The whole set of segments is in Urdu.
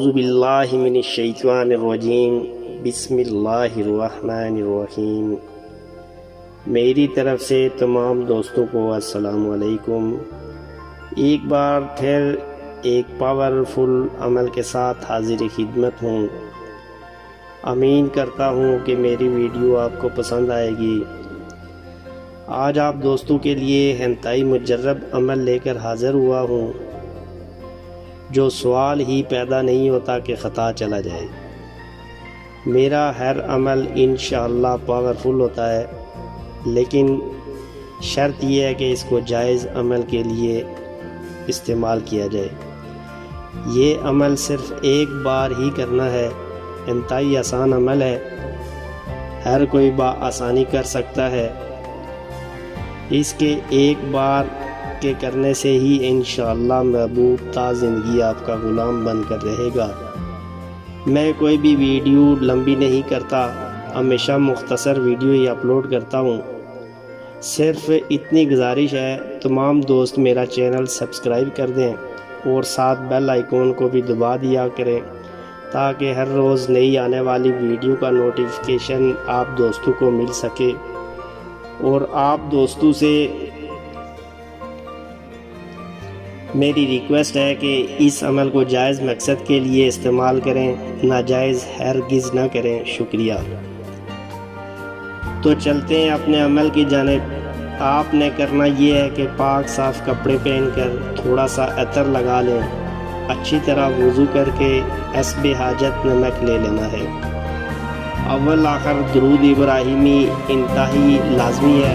اعوذ باللہ من الشیطان الرجیم، بسم اللہ الرحمن الرحیم۔ میری طرف سے تمام دوستوں کو السلام علیکم۔ ایک بار پھر ایک پاورفل عمل کے ساتھ حاضر خدمت ہوں۔ امین کرتا ہوں کہ میری ویڈیو آپ کو پسند آئے گی۔ آج آپ دوستوں کے لیے انتہائی مجرب عمل لے کر حاضر ہوا ہوں، جو سوال ہی پیدا نہیں ہوتا کہ خطا چلا جائے۔ میرا ہر عمل انشاءاللہ پاورفل ہوتا ہے، لیکن شرط یہ ہے کہ اس کو جائز عمل کے لیے استعمال کیا جائے۔ یہ عمل صرف ایک بار ہی کرنا ہے، انتہائی آسان عمل ہے، ہر کوئی بآسانی کر سکتا ہے۔ اس کے ایک بار کے کرنے سے ہی انشاءاللہ محبوب تا زندگی آپ کا غلام بن کر رہے گا۔ میں کوئی بھی ویڈیو لمبی نہیں کرتا، ہمیشہ مختصر ویڈیو ہی اپلوڈ کرتا ہوں۔ صرف اتنی گزارش ہے، تمام دوست میرا چینل سبسکرائب کر دیں اور ساتھ بیل آئیکن کو بھی دبا دیا کریں، تاکہ ہر روز نئی آنے والی ویڈیو کا نوٹیفیکیشن آپ دوستوں کو مل سکے۔ اور آپ دوستوں سے میری ریکویسٹ ہے کہ اس عمل کو جائز مقصد کے لیے استعمال کریں، ناجائز ہرگز نہ کریں۔ شکریہ۔ تو چلتے ہیں اپنے عمل کی جانب۔ آپ نے کرنا یہ ہے کہ پاک صاف کپڑے پہن کر تھوڑا سا عطر لگا لیں، اچھی طرح وضو کر کے حسب حاجت نمک لے لینا ہے۔ اول آخر درود ابراہیمی انتہائی لازمی ہے،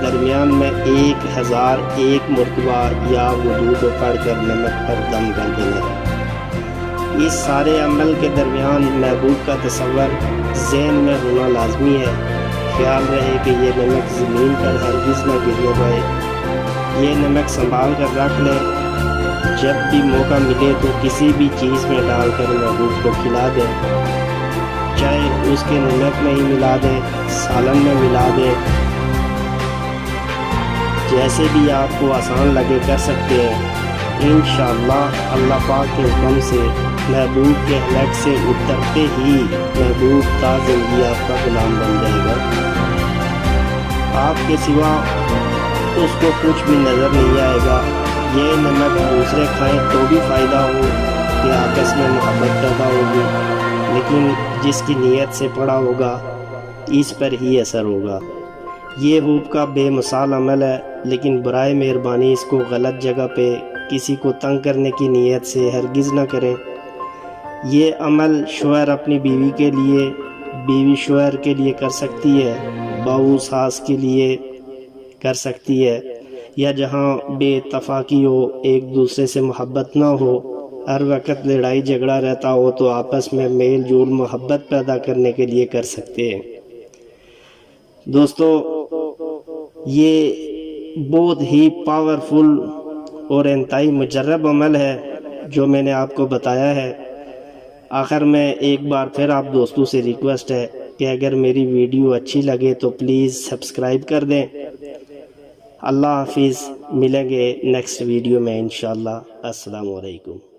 درمیان میں 1001 مرتبہ یا وضو کو پڑھ کر نمک پر دم کر دینا ہے۔ اس سارے عمل کے درمیان محبوب کا تصور ذہن میں ہونا لازمی ہے۔ خیال رہے کہ یہ نمک زمین پر ہرگز نہ گرنے پائے۔ یہ نمک سنبھال کر رکھ لیں، جب بھی موقع ملے تو کسی بھی چیز میں ڈال کر محبوب کو کھلا دیں، چاہے اس کے نمک میں ہی ملا دیں، سالن میں ملا دیں، جیسے بھی آپ کو آسان لگے کر سکتے ہیں۔ انشاءاللہ اللہ پاک کے حکم سے محبوب کے حلق سے اترتے ہی محبوب تا زندگی آپ کا غلام بن جائے گا۔ آپ کے سوا اس کو کچھ بھی نظر نہیں آئے گا۔ یہ نمک دوسرے کھائیں تو بھی فائدہ ہو کہ آپس میں محبت پیدا ہوگی، لیکن جس کی نیت سے پڑا ہوگا اس پر ہی اثر ہوگا۔ یہ حب کا بے مثال عمل ہے، لیکن برائے مہربانی اس کو غلط جگہ پہ کسی کو تنگ کرنے کی نیت سے ہرگز نہ کریں۔ یہ عمل شوہر اپنی بیوی کے لیے، بیوی شوہر کے لیے کر سکتی ہے، بہو ساس کے لیے کر سکتی ہے، یا جہاں بے اتفاقی ہو، ایک دوسرے سے محبت نہ ہو، ہر وقت لڑائی جھگڑا رہتا ہو، تو آپس میں میل جول محبت پیدا کرنے کے لیے کر سکتے ہیں۔ دوستو، یہ بہت ہی پاورفل اور انتہائی مجرب عمل ہے جو میں نے آپ کو بتایا ہے۔ آخر میں ایک بار پھر آپ دوستوں سے ریکویسٹ ہے کہ اگر میری ویڈیو اچھی لگے تو پلیز سبسکرائب کر دیں۔ اللہ حافظ، ملیں گے نیکسٹ ویڈیو میں انشاءاللہ۔ السلام علیکم۔